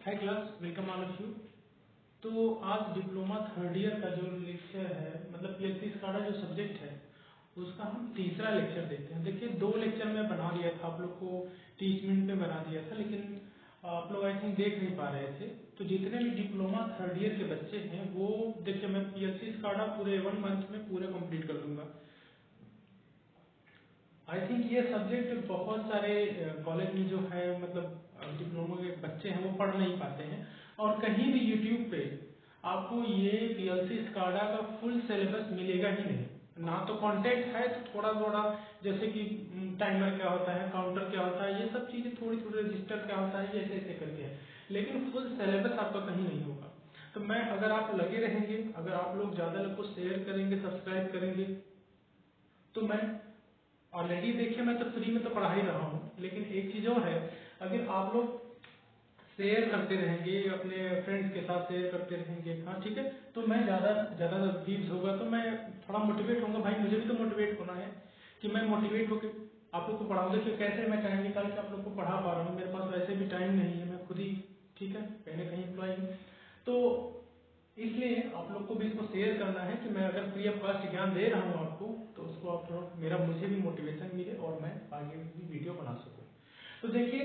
Hi class, welcome all of you. तो आज diploma third year का जो लेक्चर है, मतलब पीएलसी स्काडा जो सब्जेक्ट है उसका हम तीसरा लेक्चर देखते हैं। देखिए, दो लेक्चर में बना दिया था, आप लोग को 30 मिनट में बना दिया था, लेकिन आप लोग आई थिंक देख नहीं पा रहे थे। तो जितने भी डिप्लोमा थर्ड ईयर के बच्चे हैं वो देखिए, मैं पीएलसी स्काडा पूरे 1 मंथ में पूरा कंप्लीट कर दूंगा। आई थिंक ये सब्जेक्ट बहुत सारे कॉलेज में जो है, मतलब डिप्लोमा के बच्चे हैं वो पढ़ नहीं पाते हैं, और कहीं भी यूट्यूब पे आपको ये पीएलसी स्काडा का फुल सिलेबस मिलेगा ही नहीं। ना तो कंटेंट है, तो थोड़ा थोड़ा जैसे कि टाइमर क्या होता है, काउंटर क्या होता है, ये सब चीजें थोड़ी थोड़ी, रजिस्टर क्या होता है, ऐसे ऐसे करके है, लेकिन फुल सिलेबस आपका कहीं नहीं होगा। तो मैं, अगर आप लगे रहेंगे, अगर आप लोग ज्यादा लोग को शेयर करेंगे, सब्सक्राइब करेंगे, तो मैं ऑलरेडी देखिए, मैं तो फ्री में तो पढ़ा ही रहा हूँ, लेकिन एक चीज और है, अगर आप लोग शेयर करते रहेंगे, अपने फ्रेंड्स के साथ शेयर करते रहेंगे, हाँ ठीक है, तो मैं ज्यादा व्यूज होगा तो मैं थोड़ा मोटिवेट होऊंगा। भाई मुझे भी तो मोटिवेट होना है कि मैं मोटिवेट होकर आप लोग को पढ़ाऊंगा। कि कैसे मैं टाइम निकाल के आप लोग को पढ़ा पा रहा हूँ, मेरे पास वैसे भी टाइम नहीं है, मैं खुद ही ठीक है कहीं ना कहीं एम्प्लॉय हूँ। तो इसलिए आप लोग को भी इसको शेयर करना है कि मैं अगर फ्री ऑफ कॉस्ट ज्ञान दे रहा हूँ आपको, तो उसको आप थोड़ा मुझे भी मोटिवेशन मिले और मैं आगे भी वीडियो बना सकूँ। तो देखिए,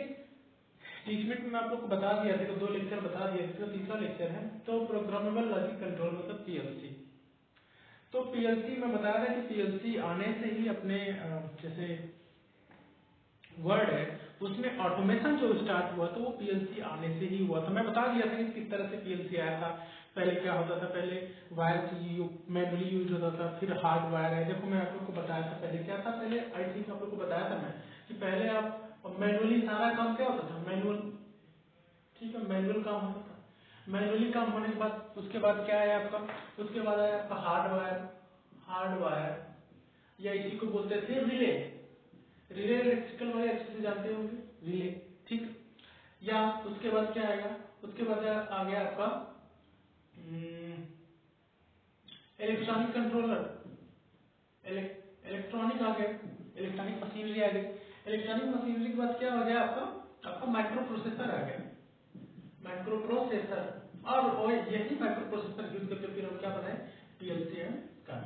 30 मिनट में आप लोग को बता दिया था, तो 2 लेक्चर बता दिया था, तो तीसरा लेक्चर है तो प्रोग्रामेबल लॉजिक कंट्रोल, मतलब पीएलसी। तो पीएलसी में बताया था कि पीएलसी आने से ही अपने जैसे वर्ड है उसमें ऑटोमेशन जो स्टार्ट हुआ तो वो पीएलसी आने से ही हुआ था। मैं बता दिया था कि किस तरह से पीएलसी आया था। पहले क्या होता था, पहले वायर से मैनुअली यूज होता था, फिर हार्ड वायर है। देखो, मैं आप लोग को बताया था पहले क्या था, पहले आई थिंक आप लोग को बताया था मैं कि पहले आप मैनुअली सारा काम क्या होता था, मैनुअल, ठीक है, मैनुअल काम होता था। मैनुअली काम होने के बाद उसके बाद क्या आया आपका, उसके बाद आया आपका हार्ड वायर। हार्ड वायर या इसी को बोलते थे रिले। रिले इलेक्ट्रिकल वाले अच्छे से जानते होंगे, रिले, ठीक। या उसके बाद क्या आएगा, उसके बाद आ गया आपका इलेक्ट्रॉनिक कंट्रोलर, इलेक्ट्रॉनिक आ गया, इलेक्ट्रॉनिक मशीनरी आ गई। इलेक्ट्रॉनिक मशीनरी के बाद क्या हो गया आपका माइक्रो प्रोसेसर आ गया, माइक्रो प्रोसेसर। और यही माइक्रो प्रोसेसर यूज करके फिर हम क्या बनाए, पीएलसी का।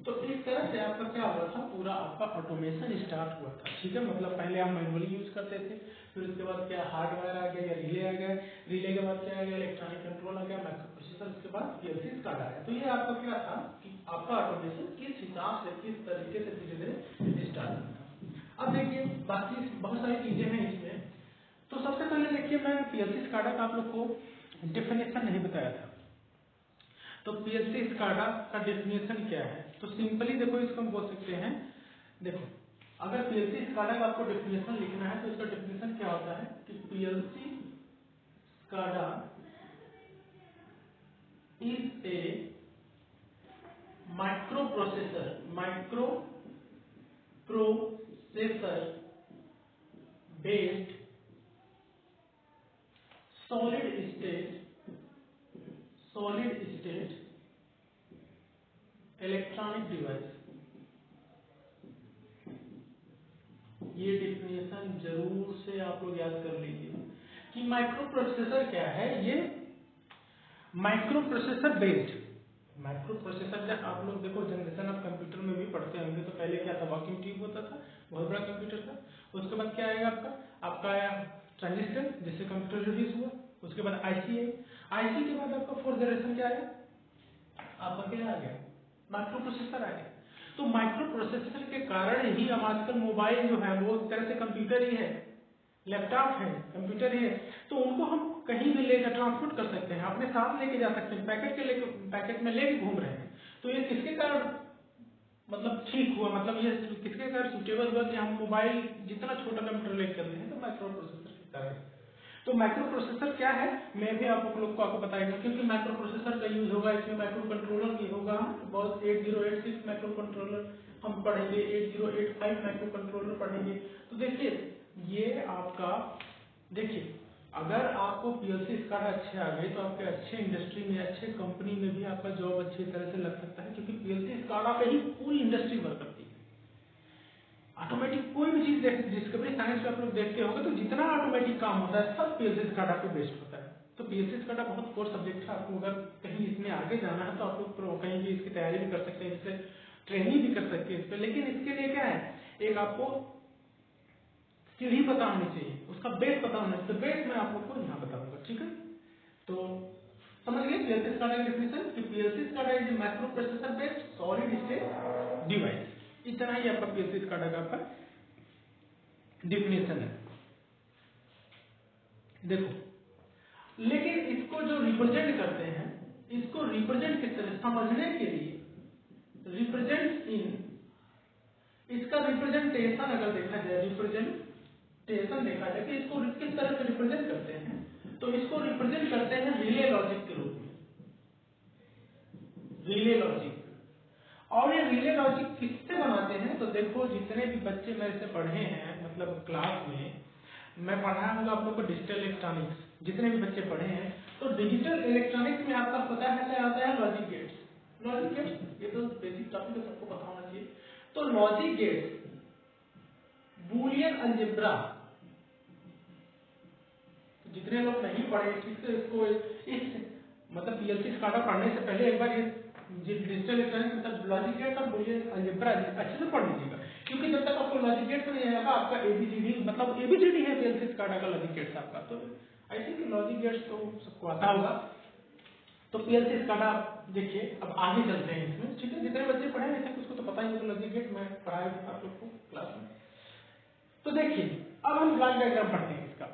तो इस तरह से आपका क्या हुआ था, पूरा आपका ऑटोमेशन स्टार्ट हुआ था, ठीक है। मतलब पहले हम मैनुअली यूज करते थे, फिर उसके बाद क्या हार्डवेयर आ गया या रिले आ गया, रिले के बाद क्या आ गया, इलेक्ट्रॉनिक कंट्रोल आ गया, माइक्रो प्रोसेसर, उसके बाद पीएलसी स्टार्ट आ गया। तो ये आपका क्या था कि आपका ऑटोमेशन किस हिसाब से, किस तरीके से धीरे धीरे स्टार्ट हुआ था। अब देखिए, बाकी बहुत सारी चीजें हैं इसमें। तो सबसे पहले देखिए, मैं पीएलसी स्काडा का आप लोग को डेफिनेशन नहीं बताया था। तो पीएलसी स्काडा का डेफिनेशन क्या है, तो सिंपली देखो, इसको हम बोल सकते हैं, देखो अगर पीएलसी स्काडा का आपको डेफिनेशन लिखना है तो इसका डेफिनेशन क्या होता है कि PLC SCADA is a micro processor based solid state electronic device. ये डेफिनेशन जरूर से आप लोग याद कर लीजिए कि माइक्रो प्रोसेसर क्या है। ये micro processor based, micro processor जब आप लोग देखो जनरेशन ऑफ कंप्यूटर में भी पढ़ते होंगे, तो पहले क्या था, वॉकिंग ट्यूब होता था, बहुत बड़ा कंप्यूटर था। उसके बाद क्या आएगा आपका आया ट्रांजिस्टर, जिससे कंप्यूटर इंट्रोड्यूस हुआ। उसके बाद आईसी है, आईसी के बाद आपका 4th जनरेशन क्या आया, आपका क्या आ गया, माइक्रो प्रोसेसर आ गया। तो माइक्रो प्रोसेसर के कारण ही हम आजकल मोबाइल जो है वो एक तरह से कंप्यूटर ही है, लैपटॉप है, कंप्यूटर ही है। तो उनको हम कहीं भी लेकर ट्रांसपोर्ट कर सकते हैं, अपने साथ लेके जा सकते हैं, पैकेट में लेके घूम रहे हैं। तो ये किसके कारण मतलब ठीक हुआ, मतलब ये किसके कारण सुटेबल हुआ कि हम मोबाइल जितना छोटा कंप्यूटर लेकर चल रहे हैं, तो माइक्रो प्रोसेसर के कारण। तो माइक्रो प्रोसेसर क्या है, मैं भी आप लोग को आपको बताएगा, क्योंकि माइक्रो प्रोसेसर का यूज होगा इसमें, माइक्रो कंट्रोलर भी होगा। बहुत 8086 माइक्रो कंट्रोलर हम पढ़ेंगे, 8085 माइक्रो कंट्रोलर पढ़ेंगे। तो देखिए, ये आपका, देखिए अगर आपको पीएलसी स्काडा अच्छे आ गए तो आपके अच्छे इंडस्ट्री में, अच्छे कंपनी में भी आपका जॉब अच्छी तरह से लग सकता है, क्योंकि पीएलसी स्काडा पे ही पूरी इंडस्ट्री वर्क करती है। ऑटोमेटिक कोई भी चीज डिस्कवरी साइंस में आप लोग देखते होंगे तो जितना ऑटोमेटिक काम होता है सब पीएलसी स्काडा पे बेस्ड होता है। तो पीएलसी स्काडा बहुत कोर सब्जेक्ट है। आपको अगर कहीं इसमें आगे जाना है तो आप लोग कहीं भी इसकी तैयारी भी कर सकते हैं, इससे ट्रेनिंग भी कर सकते हैं इस पर। लेकिन इसके लिए क्या है, एक आपको सीढ़ी पता होनी चाहिए, उसका बेस पता होना चाहिए। तो बेस मैं आप लोग को यहाँ बताऊंगा, ठीक है। तो समझ गए पीएलसी स्काडा की डेफिनेशन कि PLC SCADA is micro processor based solid state device. इतना ही आपका पीएलसी स्काडा का आपका डेफिनेशन है। देखो लेकिन इसको जो रिप्रेजेंट करते हैं, इसको रिप्रेजेंट किस तरह समझने के लिए रिप्रेजेंट इन, इसका रिप्रेजेंटेशन अगर देखा जाए, रिप्रेजेंटेशन देखा जाए कि इसको किस तरह से रिप्रेजेंट करते हैं, तो इसको रिप्रेजेंट करते हैं रिले लॉजिक के रूप में। रिले लॉजिक, और ये रिले लॉजिक किससे बनाते हैं, तो देखो जितने भी बच्चे मेरे से पढ़े हैं, मतलब क्लास में मैं पढ़ाया हूँ आप लोग को डिजिटल इलेक्ट्रॉनिक्स, जितने भी बच्चे पढ़े हैं, तो डिजिटल इलेक्ट्रॉनिक्स में आपका पता है क्या आता है, लॉजिक गेट्स। लॉजिक गेट्स ये तो बेसिक टॉपिक है, सबको पता होना चाहिए। तो लॉजिक गेट्स, बूलियन अलजेब्रा, जितने लोग नहीं पढ़े ठीक से इसको इस मतलब पीएलसी स्काडा पढ़ने से पहले एक बार ये डिजिटल इलेक्ट्रॉनिक्स मतलब लॉजिक गेट्स और बूलियन अलजेब्रा अच्छे से पढ़ लीजिएगा। क्योंकि जब तक आपको लॉजिक गेट्स नहीं आएगा, आपका एबीसीडी मतलब एबीसीडी है पीएलसी स्काडा का लॉजिक गेट्स आपका, तो आई थिंक लॉजिक गेट्स तो सबको आता होगा। तो पीएलसी स्काडा देखिए, अब आगे चलते हैं इसमें, ठीक है। जितने बच्चे पढ़े हैं ऐसे उसको तो पता ही होगा लॉजिक गेट, मैं पढ़ाया आप लोग को क्लास में। तो देखिए अब हम ब्लॉक डायग्राम पढ़ते हैं इसका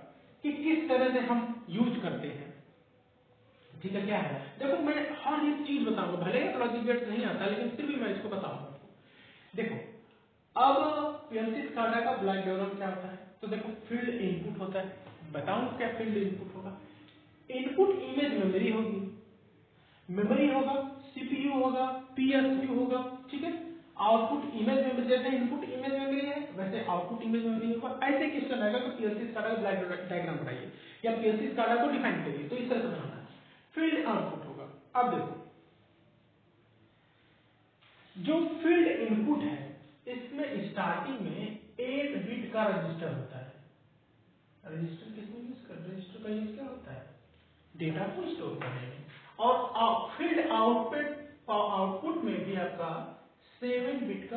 कि किस तरह से हम यूज करते हैं, ठीक है। क्या है, देखो मैं हर एक चीज बताऊंगा, भले ही लॉजिक गेट्स नहीं आता लेकिन फिर भी मैं इसको बताऊंगा। देखो अब पीएलसी स्काडा का ब्लॉक डायग्राम क्या होता है, तो देखो फील्ड इनपुट होता है। बताऊं क्या फील्ड इनपुट होगा, इनपुट इमेज मेमोरी होगी, मेमोरी होगा, सीपीयू होगा, पीएसयू होगा, ठीक है। आउटपुट इमेज मेमोरी, जैसे इनपुट इमेज मेमोरी है वैसे आउटपुट इमेज मेमोरी होगा। ऐसे क्वेश्चन आएगा तो पीएलसी स्काडा का ब्लॉक डायग्राम बनाइए या पीएलसी स्काडा को डिफाइन करिए, तो इस तरह से बनाना है। फील्ड आउटपुट होगा। अब देखो जो फील्ड इनपुट है इसमें स्टार्टिंग में 8 बिट का रजिस्टर होता है। रजिस्टर किसमें यूज कर, रजिस्टर का यूज क्या होता है, डेटा को स्टोर करने में। और फील्ड आउटपुट में भी आपका 7 बिट का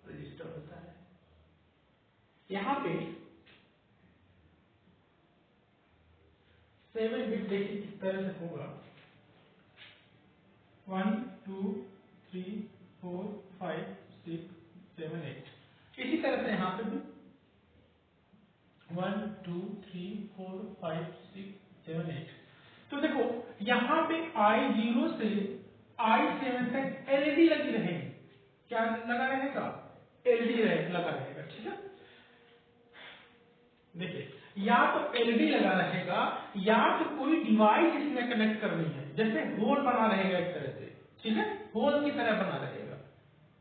रजिस्टर होता है। यहां पे 7 बिट देखिए किस तरह से होगा, 1 2 3 4 5 6 7 8। इसी तरह से यहाँ पे भी 1 2 3 4 5 6 7 8। तो देखो यहाँ पे I0 से I7 तक एलईडी लगी रहेगी। क्या लगा रहेगा, एलईडी लगा रहेगा, ठीक है। देखिए या तो एलईडी लगा रहेगा या तो कोई डिवाइस इसमें कनेक्ट करनी है, जैसे होल बना रहेगा एक तरह से, ठीक है, होल की तरह बना रहेगा।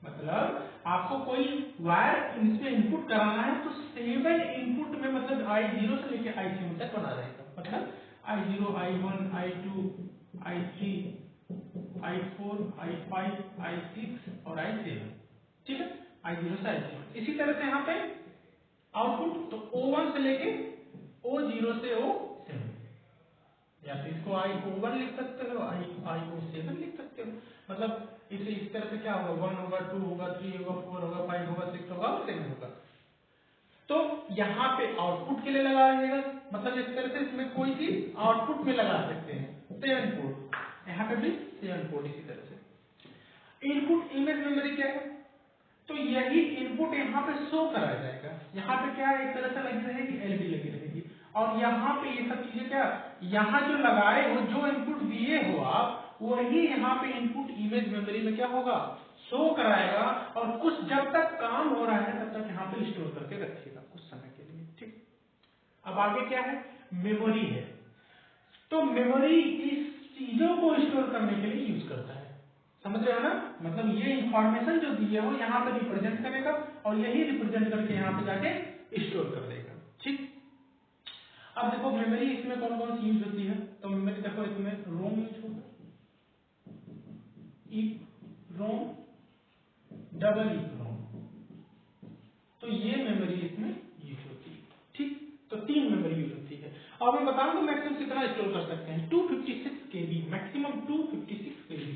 मतलब आपको कोई वायर इसमें इनपुट कराना है तो 7 इनपुट में मतलब I0 से लेके I7 तक बना रहेगा। मतलब I0 I1 I2 I3 I4 I5 I6 और I7, ठीक है, I0 से I7। इसी तरह से यहाँ पे आउटपुट तो O1 से लेके O0 से O7, या तो इसको I01 लिख सकते हो, I07 लिख सकते हो। मतलब इसे इस तरह से क्या होगा, 1 होगा 2 होगा 3 होगा 4 होगा 5 होगा 6 होगा और 7 होगा। तो यहाँ पे आउटपुट के लिए लगा रहेगा, मतलब इस तरह से इसमें कोई चीज आउटपुट में लगा सकते हैं 7 पोर्ट, यहाँ पे भी 7 पोर्ट। इसी तरह से इनपुट इमेज मेमोरी क्या है, तो यही इनपुट यहाँ पे शो कराया जाएगा। यहाँ पे क्या एक तरह से लगी रहेगी, एलईडी लगी रहेगी। और यहाँ पे ये सब चीजें क्या, यहाँ जो लगाए हो, जो इनपुट दिए हो आप, वही यहाँ पे इनपुट इमेज मेमोरी में क्या होगा, शो कराएगा। और कुछ जब तक काम हो रहा है तब तक यहाँ पे स्टोर करके रखिएगा कुछ समय के लिए, ठीक। अब आगे क्या है, मेमोरी है। तो मेमोरी इस चीजों को स्टोर करने के लिए यूज करता है, समझ रहे हो ना। मतलब ये इंफॉर्मेशन जो दिए हो यहाँ पे रिप्रेजेंट करेगा और यही रिप्रेजेंट करके यहाँ पे जाके स्टोर कर देगा, ठीक। अब देखो मेमोरी इसमें कौन कौन सी यूज होती है, तो मेमोरी देखो इसमें रोम यूज होता है, रोम, डबल रोम। तो ये मेमोरी इसमें यूज होती है। ठीक, तो 3 मेमोरी यूज होती है। और मैं बताऊं तो मैक्सिमम कितना स्टोर कर सकते हैं, 256 KB, मैक्सिमम 256 KB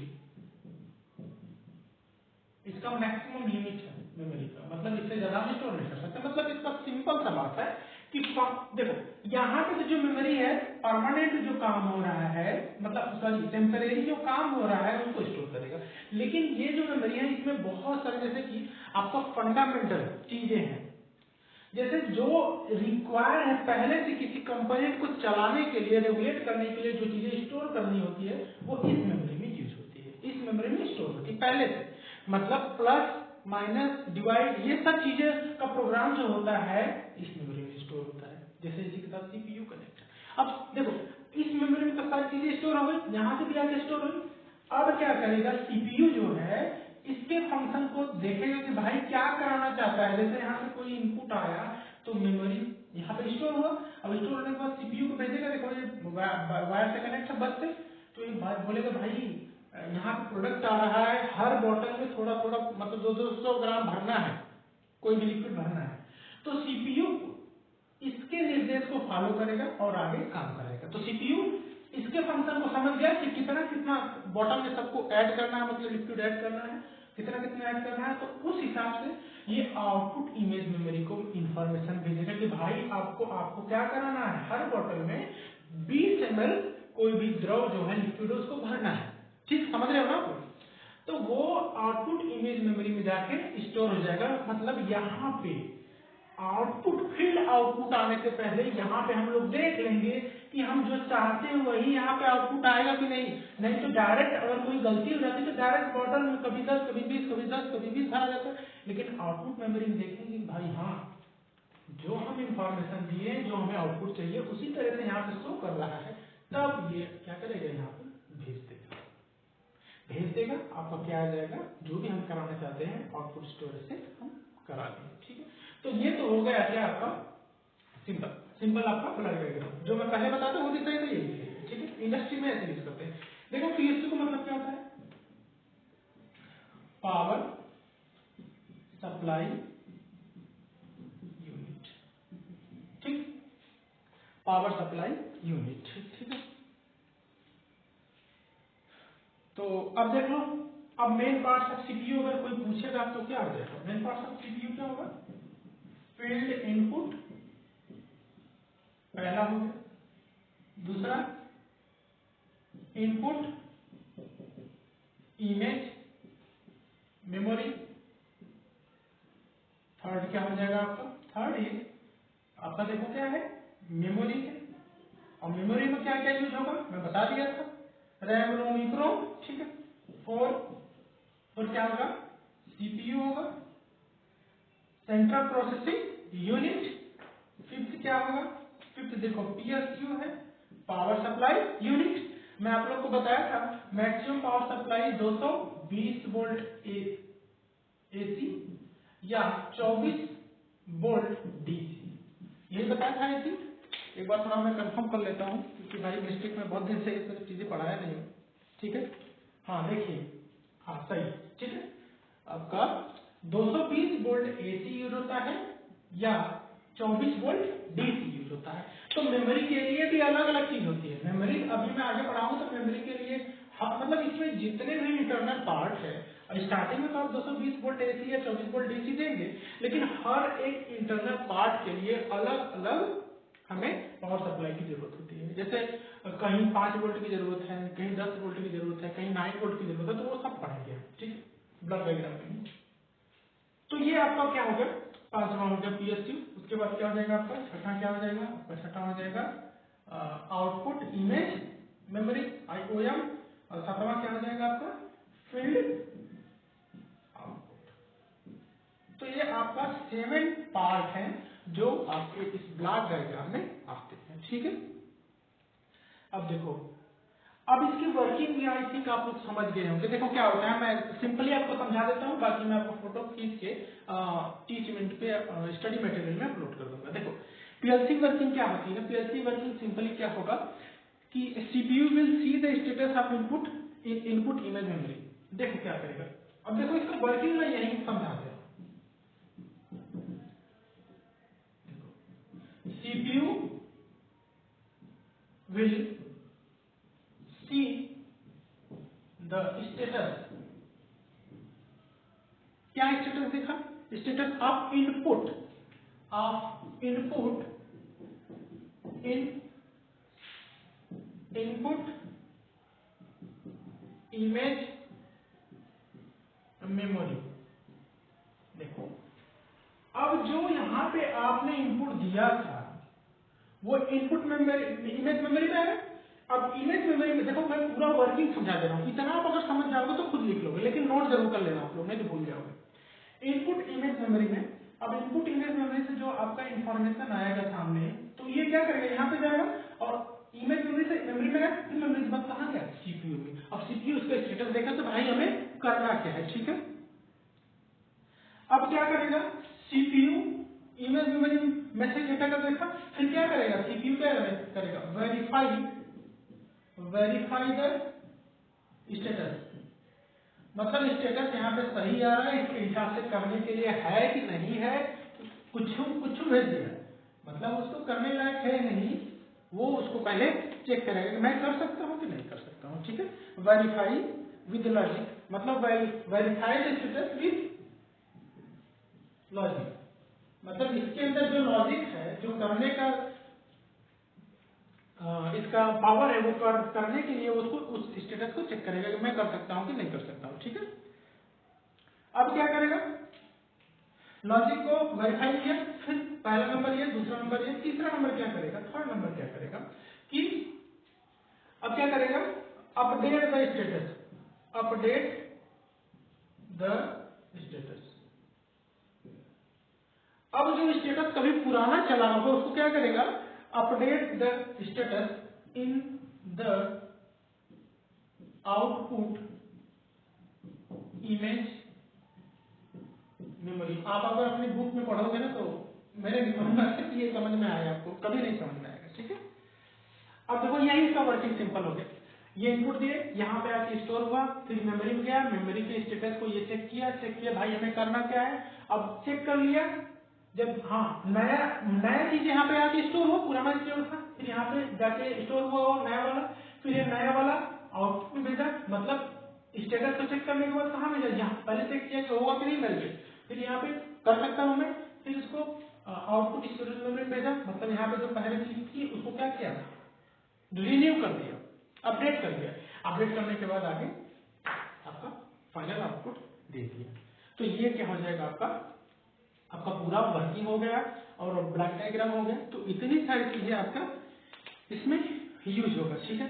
इसका मैक्सिमम लिमिट है मेमोरी का, मतलब इससे ज्यादा हम स्टोर नहीं कर सकते। मतलब इसका सिंपल सा बात है कि देखो यहाँ पे तो जो मेमोरी है परमानेंट जो काम हो रहा है, मतलब सॉरी टेम्परेरी जो काम हो रहा है उसको स्टोर करेगा। लेकिन ये जो मेमोरी है इसमें बहुत सारे जैसे कि आपका फंडामेंटल चीजें हैं, जैसे जो रिक्वायर्ड है पहले से किसी कंपोनेंट को चलाने के लिए, रेगुलेट करने के लिए जो चीजें स्टोर करनी होती है वो इस मेमोरी में यूज होती है, इस मेमोरी में स्टोर होती है पहले से। मतलब प्लस माइनस डिवाइड ये सब चीजें का प्रोग्राम जो होता है इस मेमोरी में स्टोर होता है। जैसे इसी के साथ सीपीयू कनेक्ट। अब देखो इस मेमोरी में तो सारी चीजें स्टोर हो गई, यहाँ से भी आगे स्टोर हुई। अब क्या करेगा सीपीयू जो है इसके फंक्शन को देखेगा कि भाई क्या कराना चाहता है। जैसे यहाँ से कोई इनपुट आया तो मेमोरी यहाँ पे स्टोर हुआ। अब स्टोर होने के बाद सीपीयू को भेजेगा, देखो ये वायर से कनेक्ट है बस से, तो ये बोलेगा भाई यहाँ पे प्रोडक्ट आ रहा है, हर बॉटल में थोड़ा थोड़ा मतलब 200 ग्राम भरना है, कोई भी लिक्विड भरना है। तो सीपीयू इसके निर्देश को फॉलो करेगा और आगे काम करेगा। तो सीपीयू इसके फंक्शन को समझ गया कि कितना कितना बॉटल में सबको ऐड करना है, मतलब लिक्विड ऐड करना है, कितना कितना ऐड करना है। तो उस हिसाब से ये आउटपुट इमेज मेमोरी को इंफॉर्मेशन भेजेगा कि भाई आपको क्या कराना है, हर बॉटल में 20 ml कोई भी द्रव जो है लिक्विड उसको भरना है। ठीक समझ रहे हो ना? तो वो आउटपुट इमेज मेमोरी में जाके स्टोर हो जाएगा। मतलब यहाँ पे आउटपुट फील्ड आउटपुट आने से पहले यहाँ पे हम लोग देख लेंगे कि हम जो चाहते हैं वही यहाँ पे आउटपुट आएगा कि नहीं तो डायरेक्ट अगर कोई गलती हो जाती है तो डायरेक्ट बॉटल में कभी 10 कभी 20 कभी 10 कभी 20 भरा जाता है। लेकिन आउटपुट मेमोरी में देखेंगे भाई हाँ जो हम इंफॉर्मेशन दिए, जो हमें आउटपुट चाहिए उसी तरह से यहाँ पे शो कर रहा है। तब ये क्या करेगा, यहाँ पे भेज देगा आपका क्या आ जाएगा, जो भी हम कराना चाहते हैं आउटपुट स्टोरेज से हम करा देंगे। ठीक है, तो ये तो हो गया क्या आपका सिंपल आपका ब्लड डायग्राम। जो मैं पहले बताता हूँ वो दिख रहा है यही है। ठीक है, इंडस्ट्री में ऐसे यूज करते हैं। देखो पीएसयू का मतलब क्या होता है, पावर सप्लाई यूनिट। ठीक, पावर सप्लाई यूनिट। ठीक है, तो अब देख लो, अब मेन पार्ट ऑफ सीपीयू अगर कोई पूछेगा तो क्या हो जाएगा, मेन पार्ट ऑफ सीपीयू क्या होगा, फील्ड इनपुट पहला हो गया, दूसरा इनपुट इमेज मेमोरी, थर्ड क्या हो जाएगा आपका, थर्ड ये आपका देखो क्या है मेमोरी है। और मेमोरी में क्या क्या यूज होगा मैं बता दिया था, रैम रोम ईप्रोम। ठीक है, फोर क्या होगा, सीपीयू होगा, सेंट्रल प्रोसेसिंग यूनिट। फिफ्थ क्या होगा, फिफ्थ देखो पीएसयू है, पावर सप्लाई यूनिट। मैं आप लोग को बताया था maximum power supply 220 volt AC या 24 वोल्ट डीसी, यही बताया था। आई थिंक एक बार थोड़ा मैं कंफर्म कर लेता हूँ क्योंकि भाई मिस्टेक में बहुत दिन से ये सब चीजें पढ़ाया नहीं हूँ। ठीक है, हाँ देखिए, हाँ सही। ठीक है, आपका 220 वोल्ट एसी यूज होता है या 24 वोल्ट डीसी यूज होता है। तो मेमोरी के लिए भी अलग अलग चीज होती है। मेमोरी अभी मैं आगे पढ़ाऊंगा तो मेमोरी के लिए मतलब इसमें जितने भी इंटरनल पार्ट है, स्टार्टिंग में तो आप 220 वोल्ट एसी या 24 वोल्ट डीसी देंगे, लेकिन हर एक इंटरनल पार्ट के लिए अलग अलग हमें पावर सप्लाई की जरूरत होती है। जैसे कहीं 5 वोल्ट की जरूरत है, कहीं 10 वोल्ट की जरूरत है, कहीं 9 वोल्ट की जरूरत है, तो वो सब पढ़ेंगे। ठीक है, ब्लॉक डायग्राम में। तो ये आपका क्या हो गया, पांचवा हो गया पीएसयू। उसके बाद क्या हो जाएगा आपका छठा, क्या हो जाएगा आपका छठा हो जाएगा आउटपुट इमेज मेमोरी आईओएम। और सातवां क्या हो जाएगा आपका फील्ड आउटपुट। तो ये आपका 7 पार्ट है जो आपके इस ब्लॉक डायग्राम में आते हैं। ठीक है, अब देखो, अब इसकी वर्किंग भी आई थिंक आप लोग समझ गए होंगे। देखो क्या होता है, मैं सिंपली आपको समझा देता हूँ, बाकी मैं आपको फोटो खींच के टीच मिनट पे स्टडी मटेरियल में अपलोड कर दूंगा। देखो पीएलसी वर्किंग क्या होती है, पीएलसी वर्किंग सिंपली क्या होगा कि CPU will see the status of input image memory. देखो क्या करेगा, अब देखो इसका वर्किंग मैं यही समझा दे रहा हूँ। CPU will see the status, क्या स्टेटस देखा? Status of input input image memory. देखो अब जो यहाँ पे आपने इनपुट दिया था वो इनपुट मेमोरी इमेज मेमोरी में है। अब इमेज मेमोरी में देखो मैं पूरा वर्किंग समझा दे रहा हूँ, इतना आप अगर समझ जाओगे तो खुद लिख लोगे, लेकिन नोट जरूर कर लेना आप लोग, नहीं तो भूल जाओगे। इनपुट इमेज मेमोरी में, अब इनपुट इमेज मेमोरी से जो आपका इंफॉर्मेशन आएगा सामने, तो ये क्या करेगा, यहाँ पे जाएगा और इमेज मेमोरी से मेमोरी में गया, फिर मेमोरी के बाद कहाँ गया, सीपीयू में। अब सीपीयू उसका स्टेटस देखा तो भाई हमें करना क्या है, ठीक है। अब क्या करेगा CPU, image memory message data का देखा, फिर क्या करेगा सीपीयू, क्या करेगा वेरीफाई द स्टेटस, मतलब स्टेटस यहाँ पे सही आ रहा है, इसके हिसाब से करने के लिए है कि नहीं है, कुछ भेज दिया, मतलब उसको करने लायक है नहीं, वो उसको पहले चेक करेगा कि मैं कर सकता हूँ कि नहीं कर सकता हूँ, ठीक है। वेरीफाई विद लॉजिक, मतलब verify the status with logic, मतलब इसके अंदर जो लॉजिक है, जो करने का इसका पावर है, वो करने के लिए उसको उस स्टेटस को चेक करेगा कि मैं कर सकता हूं कि नहीं कर सकता हूं, ठीक है। अब क्या करेगा, लॉजिक को वेरीफाई किया, फिर पहला नंबर ये, दूसरा नंबर ये, तीसरा नंबर क्या करेगा, थर्ड नंबर क्या करेगा कि अब क्या करेगा, update the status, update the status. अब जो स्टेटस कभी पुराना चला होगा उसको क्या करेगा, update the status in the output image memory. आप अगर अपनी बुक में पढ़ोगे ना तो मेरे ये समझ में आएगा, आपको कभी नहीं समझ में आएगा, ठीक है। अब देखो यही इसका वर्किंग सिंपल हो गया, ये इनपुट दिए, यहाँ पे आके स्टोर हुआ, फिर मेमोरी में गया, मेमोरी के स्टेटस को ये चेक किया भाई हमें करना क्या है। अब चेक कर लिया, जब हाँ नया चीज यहाँ पे आके स्टोर हो, पुराना स्टोर था, फिर यहाँ पे जाके स्टोर हुआ नया वाला, फिर ये नया वाला आउटपुट में भेजा, मतलब स्टेटस को चेक करने के बाद कहाँ भेजा, यहाँ पहले चेक किया कि होगा कि नहीं करके, फिर यहाँ पे कर सकता हूँ मैं, फिर उसको आउटपुट स्टोरेज मेमोरी में भेजा, मतलब यहाँ पे जो पहले चीज थी उसको क्या किया, रिन्यू कर दिया, अपडेट कर दिया, अपडेट करने के बाद आगे आपका फाइनल आउटपुट दे दिया। तो ये क्या हो जाएगा, आपका पूरा वर्किंग हो गया और ब्लॉक डायग्राम हो गया। तो इतनी सारी चीजें आपका इसमें यूज होगा, ठीक है।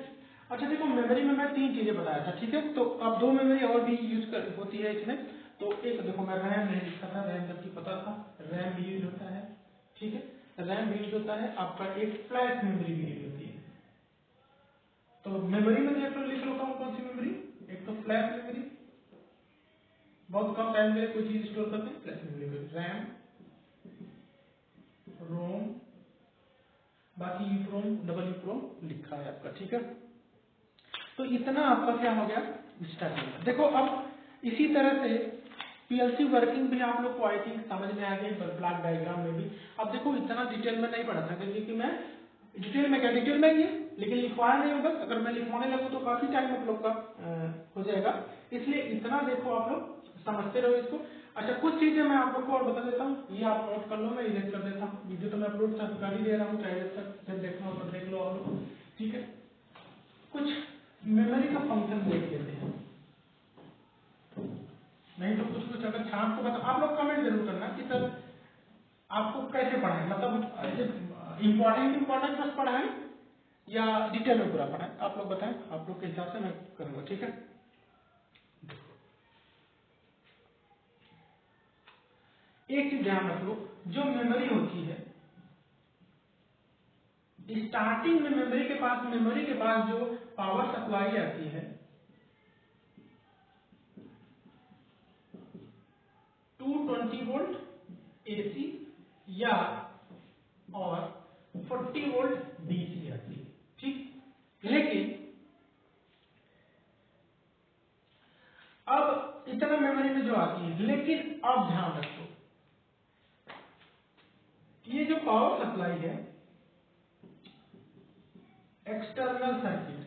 अच्छा देखो मेमोरी में मैं 3 चीजें बताया था, ठीक है। तो अब 2 मेमोरी और भी यूज होती है इसमें। तो एक देखो मैं रैम नहीं लिखा था, रैम जबकि पता था, रैम भी यूज होता है, ठीक है। रैम भी यूज होता है, आपका एक फ्लैश मेमोरी भी यूज होती है। तो मेमोरी में लिख लो कौन सी मेमोरी, एक तो फ्लैश मेमोरी, बहुत कम टाइम के लिए कोई चीज स्टोर करते हैं, फ्लैश मेमोरी, रैम, रोम, बाकी ईप्रोम, डबल ईप्रोम लिखा है आपका, ठीक है। तो इतना आपका क्या हो गया स्टार्टिंग। देखो अब इसी तरह से पीएलसी वर्किंग भी आप लोग को आई थिंक समझ में आ गई, ब्लॉक डायग्राम में भी। अब देखो इतना डिटेल में नहीं पढ़ा था क्योंकि मैं डिटेल में ये लेकिन लिखवाया नहीं होगा, अगर मैं लिखवाने लगूँ तो काफी टाइम आप लोग का हो जाएगा, इसलिए इतना देखो आप लोग समझते रहो इसको। अच्छा कुछ चीजें मैं आप लोग को और बता देता हूँ, ये आप नोट कर लो, मैं इरेज कर देता हूँ। वीडियो तो मैं अपलोड सरकारी दे रहा हूँ, चाहे जब देखना हो तब देख लो आप लोग, ठीक है। कुछ मेमोरी का फंक्शन देख लेते हैं, नहीं तो कुछ अगर छाप को बता, आप लोग कमेंट जरूर करना कि सर आपको कैसे पढ़ाएं, मतलब ऐसे इम्पोर्टेंट बस पढ़ाएं या डिटेल में पूरा पढ़ाएं, आप लोग बताएं, आप लोग के हिसाब से मैं करूंगा, ठीक है। एक चीज ध्यान रख लो, जो मेमोरी होती है स्टार्टिंग में मेमोरी के पास जो पावर सप्लाई आती है 220 वोल्ट एसी या और 40 वोल्ट डीसी आती है, ठीक। लेकिन अब इतना मेमोरी में जो आती है, लेकिन अब ध्यान रखो ये जो पावर सप्लाई है एक्सटर्नल सर्किट,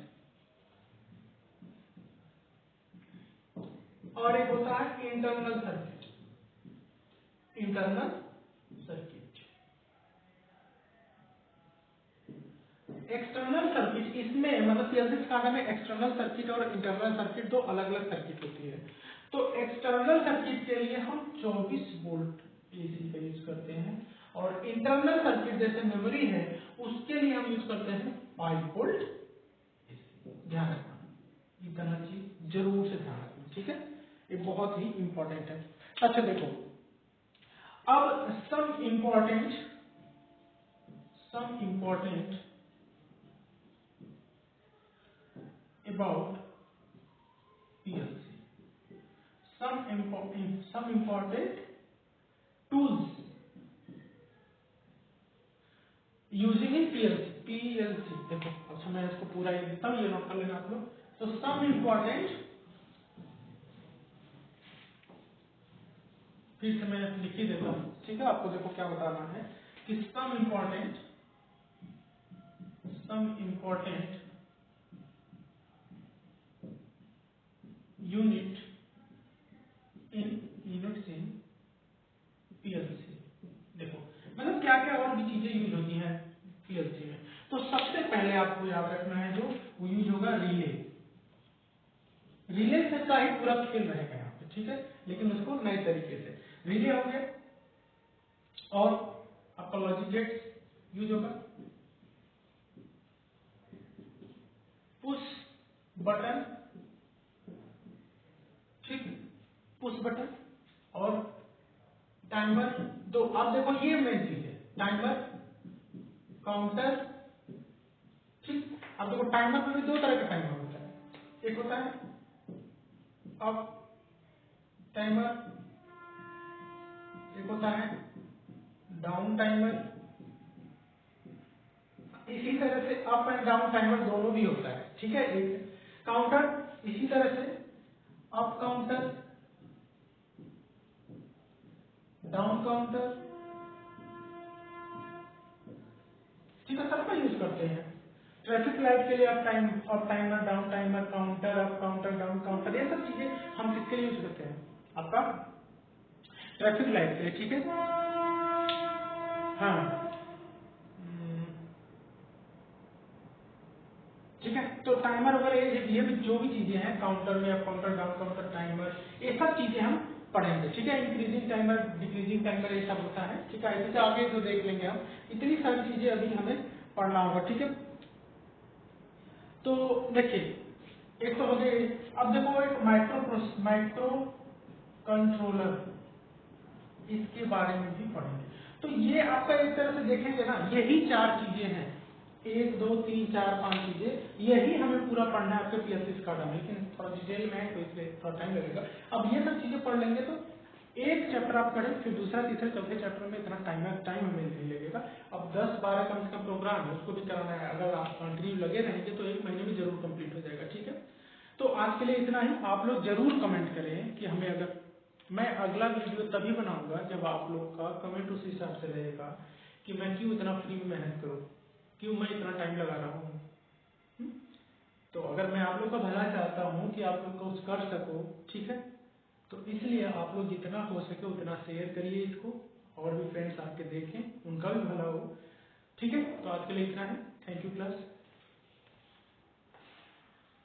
और एक होता है internal circuit. Internal circuit, external circuit, इसमें मतलब पीएलसी स्काडा में एक्सटर्नल सर्किट और इंटरनल सर्किट दो अलग अलग सर्किट होती है। तो एक्सटर्नल सर्किट के लिए हम 24 वोल्ट एसी का यूज करते हैं, और इंटरनल सर्किट जैसे मेमोरी है उसके लिए हम यूज करते हैं 5 वोल्ट एसी। ध्यान रखना, इतना चीज जरूर से ध्यान रखना, ठीक है, ये बहुत ही इंपॉर्टेंट है। अच्छा देखो, अब some important about PLC, some important tools using in PLC। देखो, अच्छा मैं इसको पूरा ये देता हूँ, ये नोट कर लेना आप लोग। तो some important, फिर से मैं लिख ही देता हूँ, ठीक है, आपको देखो क्या बताना है कि some important units in PLC। देखो मतलब क्या क्या और भी चीजें यूज होती हैं PLC में। तो सबसे पहले आपको याद रखना है जो वो यूज होगा रिले। रिले से का ही पूरा खेल रहेगा यहाँ पे, ठीक है, लेकिन उसको नए तरीके से रिले हो गया, और आपका लॉजिक गेट्स यूज होगा, पुश बटन, ठीक, पुश बटन और टाइमर। तो अब देखो ये मेन चीज है, टाइमर, काउंटर, ठीक। अब देखो टाइमर में भी दो तरह का टाइमर होता है, एक होता है अप टाइमर, एक होता है डाउन टाइमर। इसी तरह से अप एंड डाउन टाइमर दोनों भी होता है, ठीक है। एक काउंटर इसी तरह से अप काउंटर, डाउन काउंटर, ठीक है, सबका यूज करते हैं। ट्रैफिक लाइट के लिए up timer, down timer, counter, up counter, down counter, ये सब चीजें हम किसके लिए यूज करते हैं, आपका ट्रैफिक लाइट के लिए, ठीक है। हाँ, ठीक है। तो टाइमर वगैरह ये भी जो भी चीजें हैं काउंटर में, up counter, down counter, timer, ये सब चीजें हम पढ़ेंगे, ठीक है। इंक्रीजिंग टाइमर, डिक्रीजिंग टाइमर, ये सब होता है, ठीक है। ऐसे आगे जो देख लेंगे हम, इतनी सारी चीजें अभी हमें पढ़ना होगा, ठीक है। तो देखिए एक तो हो गए, अब देखो एक माइक्रो कंट्रोलर, इसके बारे में भी पढ़ेंगे। तो ये आपका एक तरह से देखेंगे ना, यही 4 चीजें हैं, 1 2 3 4 5 चीजें, यही हमें पूरा पढ़ना है आपके पीएलसी स्काडा में, लेकिन थोड़ा डिटेल में है तो इसलिए थोड़ा टाइम लगेगा। अब ये सब चीजें पढ़ लेंगे तो एक चैप्टर आप पढ़ें, फिर दूसरा तीसरा चौथे चैप्टर में इतना टाइम हमें नहीं लगेगा। अब 10-12 कम से कम प्रोग्राम है, उसको भी कराना है, अगर आप कंटिन्यू लगे रहेंगे तो 1 महीने में जरूर कंप्लीट हो जाएगा, ठीक है। तो आज के लिए इतना ही। आप लोग जरूर कमेंट करें कि हमें, अगर मैं अगला वीडियो तभी बनाऊंगा जब आप लोग का कमेंट उस हिसाब से रहेगा कि मैं क्यों इतना फ्री में मेहनत करूं, क्यों मैं इतना टाइम लगा रहा हूँ। तो अगर मैं आप लोग का भला चाहता हूँ कि आप लोग कुछ कर सको, ठीक है, तो इसलिए आप लोग जितना हो सके उतना शेयर करिए इसको, और भी फ्रेंड्स आपके देखें, उनका भी भला हो, ठीक है। तो आज के लिए इतना है। Thank you class.